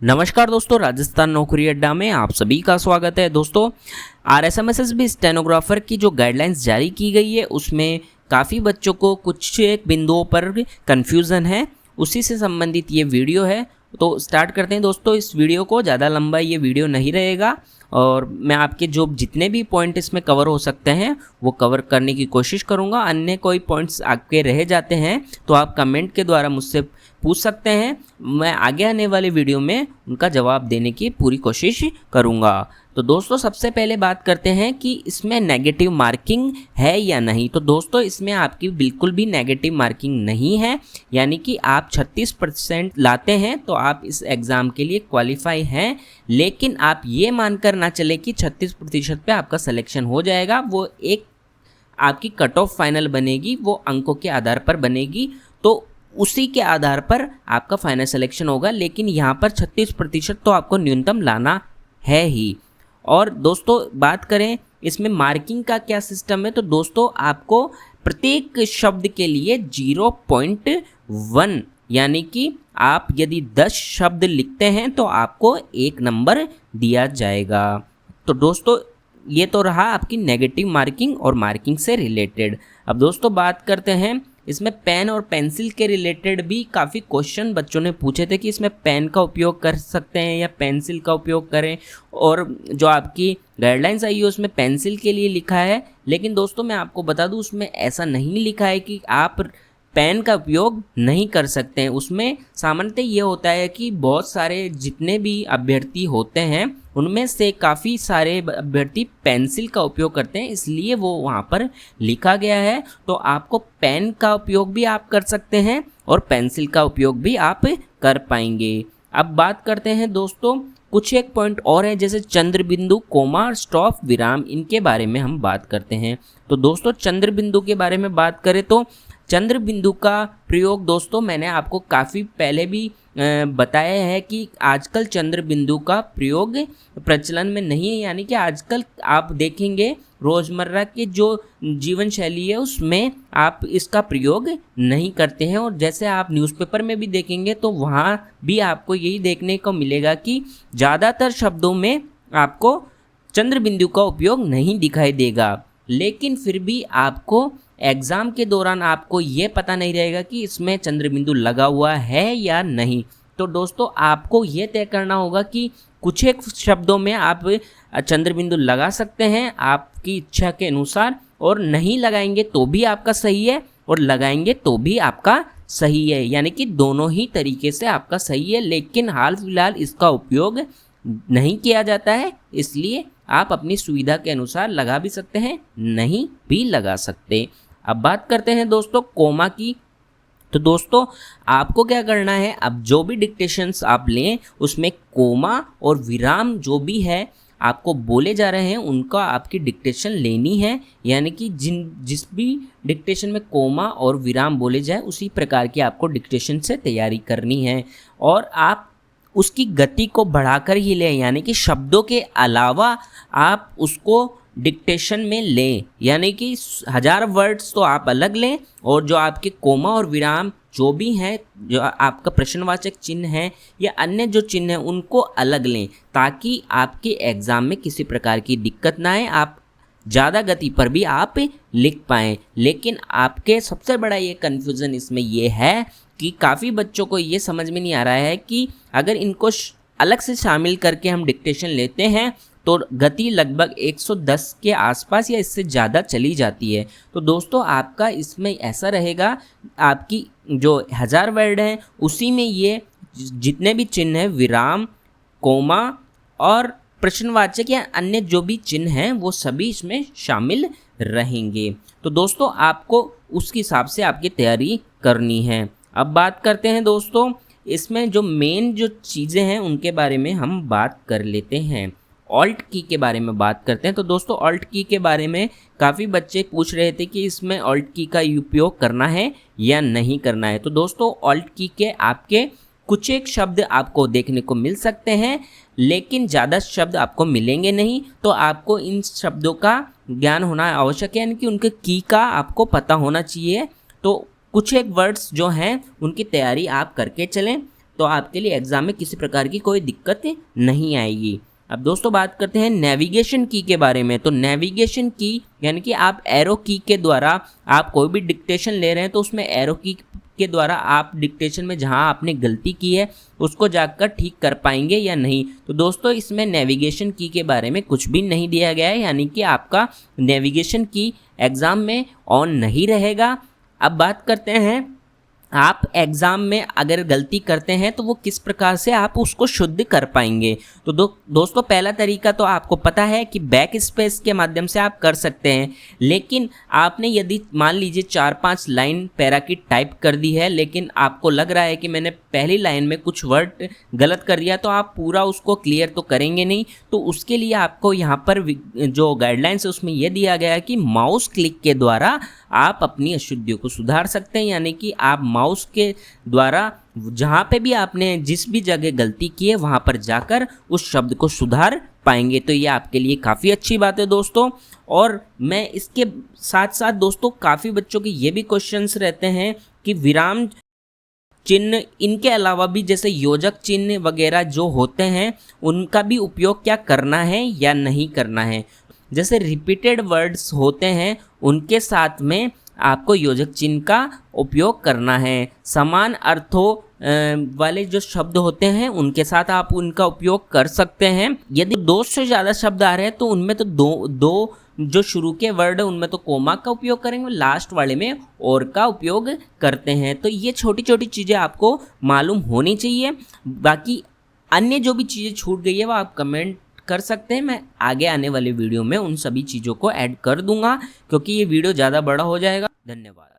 नमस्कार दोस्तों, राजस्थान नौकरी अड्डा में आप सभी का स्वागत है। दोस्तों, आरएसएमएसएसबी स्टेनोग्राफर की जो गाइडलाइंस जारी की गई है उसमें काफ़ी बच्चों को कुछ एक बिंदुओं पर कन्फ्यूज़न है, उसी से संबंधित ये वीडियो है। तो स्टार्ट करते हैं दोस्तों इस वीडियो को। ज़्यादा लंबा ये वीडियो नहीं रहेगा और मैं आपके जो जितने भी पॉइंट इसमें कवर हो सकते हैं वो कवर करने की कोशिश करूँगा। अन्य कोई पॉइंट्स आपके रह जाते हैं तो आप कमेंट के द्वारा मुझसे पूछ सकते हैं, मैं आगे आने वाले वीडियो में उनका जवाब देने की पूरी कोशिश करूँगा। तो दोस्तों, सबसे पहले बात करते हैं कि इसमें नेगेटिव मार्किंग है या नहीं। तो दोस्तों, इसमें आपकी बिल्कुल भी नेगेटिव मार्किंग नहीं है, यानी कि आप 36% लाते हैं तो आप इस एग्ज़ाम के लिए क्वालिफाई हैं। लेकिन आप ये मानकर ना चले कि 36% पे आपका सिलेक्शन हो जाएगा। वो एक आपकी कट ऑफ फाइनल बनेगी, वो अंकों के आधार पर बनेगी, तो उसी के आधार पर आपका फाइनल सिलेक्शन होगा। लेकिन यहाँ पर 36% तो आपको न्यूनतम लाना है ही। और दोस्तों, बात करें इसमें मार्किंग का क्या सिस्टम है, तो दोस्तों आपको प्रत्येक शब्द के लिए 0.1 यानी कि आप यदि 10 शब्द लिखते हैं तो आपको 1 नंबर दिया जाएगा। तो दोस्तों, ये तो रहा आपकी नेगेटिव मार्किंग और मार्किंग से रिलेटेड। अब दोस्तों बात करते हैं इसमें पेन और पेंसिल के रिलेटेड भी काफ़ी क्वेश्चन बच्चों ने पूछे थे कि इसमें पेन का उपयोग कर सकते हैं या पेंसिल का उपयोग करें। और जो आपकी गाइडलाइंस आई है उसमें पेंसिल के लिए लिखा है, लेकिन दोस्तों मैं आपको बता दूं उसमें ऐसा नहीं लिखा है कि आप पेन का उपयोग नहीं कर सकते हैं। उसमें सामान्यतः ये होता है कि बहुत सारे जितने भी अभ्यर्थी होते हैं उनमें से काफ़ी सारे अभ्यर्थी पेंसिल का उपयोग करते हैं, इसलिए वो वहाँ पर लिखा गया है। तो आपको पेन का उपयोग भी आप कर सकते हैं और पेंसिल का उपयोग भी आप कर पाएंगे। अब बात करते हैं दोस्तों कुछ एक पॉइंट और है, जैसे चंद्र बिंदु, कोमा, स्टॉप, विराम, इनके बारे में हम बात करते हैं। तो दोस्तों चंद्र बिंदु के बारे में बात करें तो चंद्र बिंदु का प्रयोग दोस्तों मैंने आपको काफ़ी पहले भी बताया है कि आजकल चंद्र बिंदु का प्रयोग प्रचलन में नहीं है। यानी कि आजकल आप देखेंगे रोज़मर्रा के जो जीवन शैली है उसमें आप इसका प्रयोग नहीं करते हैं। और जैसे आप न्यूज़पेपर में भी देखेंगे तो वहाँ भी आपको यही देखने को मिलेगा कि ज़्यादातर शब्दों में आपको चंद्र बिंदु का उपयोग नहीं दिखाई देगा। लेकिन फिर भी आपको एग्ज़ाम के दौरान आपको ये पता नहीं रहेगा कि इसमें चंद्र बिंदु लगा हुआ है या नहीं। तो दोस्तों आपको ये तय करना होगा कि कुछ एक शब्दों में आप चंद्र बिंदु लगा सकते हैं आपकी इच्छा के अनुसार, और नहीं लगाएंगे तो भी आपका सही है और लगाएंगे तो भी आपका सही है। यानी कि दोनों ही तरीके से आपका सही है। लेकिन हाल फिलहाल इसका उपयोग नहीं किया जाता है, इसलिए आप अपनी सुविधा के अनुसार लगा भी सकते हैं, नहीं भी लगा सकते। अब बात करते हैं दोस्तों कोमा की। तो दोस्तों आपको क्या करना है, अब जो भी डिक्टेशंस आप लें उसमें कोमा और विराम जो भी है आपको बोले जा रहे हैं उनका आपकी डिक्टेशन लेनी है। यानी कि जिस भी डिक्टेशन में कोमा और विराम बोले जाए उसी प्रकार की आपको डिक्टेशन से तैयारी करनी है। और आप उसकी गति को बढ़ाकर ही लें, यानी कि शब्दों के अलावा आप उसको डिक्टेशन में लें। यानी कि 1000 वर्ड्स तो आप अलग लें और जो आपके कोमा और विराम जो भी हैं, जो आपका प्रश्नवाचक चिन्ह है या अन्य जो चिन्ह हैं उनको अलग लें, ताकि आपके एग्ज़ाम में किसी प्रकार की दिक्कत ना आए, आप ज़्यादा गति पर भी आप लिख पाएँ। लेकिन आपके सबसे बड़ा ये कन्फ्यूज़न इसमें ये है कि काफ़ी बच्चों को ये समझ में नहीं आ रहा है कि अगर इनको अलग से शामिल करके हम डिक्टेशन लेते हैं तो गति लगभग 110 के आसपास या इससे ज़्यादा चली जाती है। तो दोस्तों आपका इसमें ऐसा रहेगा, आपकी जो 1000 वर्ड हैं उसी में ये जितने भी चिन्ह हैं, विराम, कोमा और प्रश्नवाचक या अन्य जो भी चिन्ह हैं वो सभी इसमें शामिल रहेंगे। तो दोस्तों आपको उसके हिसाब से आपकी तैयारी करनी है। अब बात करते हैं दोस्तों इसमें जो मेन जो चीज़ें हैं उनके बारे में हम बात कर लेते हैं। ऑल्ट की के बारे में बात करते हैं। तो दोस्तों ऑल्ट की के बारे में काफ़ी बच्चे पूछ रहे थे कि इसमें ऑल्ट की का उपयोग करना है या नहीं करना है। तो दोस्तों ऑल्ट की के आपके कुछ एक शब्द आपको देखने को मिल सकते हैं, लेकिन ज़्यादा शब्द आपको मिलेंगे नहीं। तो आपको इन शब्दों का ज्ञान होना आवश्यक है, यानी कि उनके की का आपको पता होना चाहिए। तो कुछ एक वर्ड्स जो हैं उनकी तैयारी आप करके चलें। तो आपके लिए एग्ज़ाम में किसी प्रकार की कोई दिक्कत नहीं आएगी। अब दोस्तों बात करते हैं नेविगेशन की के बारे में। तो नेविगेशन की यानी कि आप एरो की के द्वारा आप कोई भी डिक्टेशन ले रहे हैं तो उसमें एरो की के द्वारा आप डिक्टेशन में जहां आपने गलती की है उसको जाकर ठीक कर पाएंगे या नहीं। तो दोस्तों इसमें नेविगेशन की के बारे में कुछ भी नहीं दिया गया है, यानी कि आपका नेविगेशन की एग्ज़ाम में ऑन नहीं रहेगा। अब बात करते हैं आप एग्ज़ाम में अगर गलती करते हैं तो वो किस प्रकार से आप उसको शुद्ध कर पाएंगे। तो दोस्तों पहला तरीका तो आपको पता है कि बैक स्पेस के माध्यम से आप कर सकते हैं, लेकिन आपने यदि मान लीजिए 4-5 लाइन पैरा की टाइप कर दी है लेकिन आपको लग रहा है कि मैंने पहली लाइन में कुछ वर्ड गलत कर दिया, तो आप पूरा उसको क्लियर तो करेंगे नहीं। तो उसके लिए आपको यहाँ पर जो गाइडलाइंस है उसमें यह दिया गया है कि माउस क्लिक के द्वारा आप अपनी अशुद्धियों को सुधार सकते हैं, यानी कि आप माउस के द्वारा जहाँ पे भी आपने जिस भी जगह गलती की है वहाँ पर जाकर उस शब्द को सुधार पाएंगे। तो ये आपके लिए काफ़ी अच्छी बात है दोस्तों। और मैं इसके साथ साथ दोस्तों काफ़ी बच्चों के ये भी क्वेश्चंस रहते हैं कि विराम चिन्ह इनके अलावा भी जैसे योजक चिन्ह वगैरह जो होते हैं उनका भी उपयोग क्या करना है या नहीं करना है। जैसे रिपीटेड वर्ड्स होते हैं उनके साथ में आपको योजक चिन्ह का उपयोग करना है। समान अर्थों वाले जो शब्द होते हैं उनके साथ आप उनका उपयोग कर सकते हैं। यदि 2 से ज़्यादा शब्द आ रहे हैं तो उनमें तो दो जो शुरू के वर्ड है उनमें तो कोमा का उपयोग करेंगे, लास्ट वाले में और का उपयोग करते हैं। तो ये छोटी छोटी चीज़ें आपको मालूम होनी चाहिए। बाकी अन्य जो भी चीज़ें छूट गई है वो आप कमेंट कर सकते हैं, मैं आगे आने वाले वीडियो में उन सभी चीज़ों को ऐड कर दूंगा क्योंकि ये वीडियो ज़्यादा बड़ा हो जाएगा। धन्यवाद।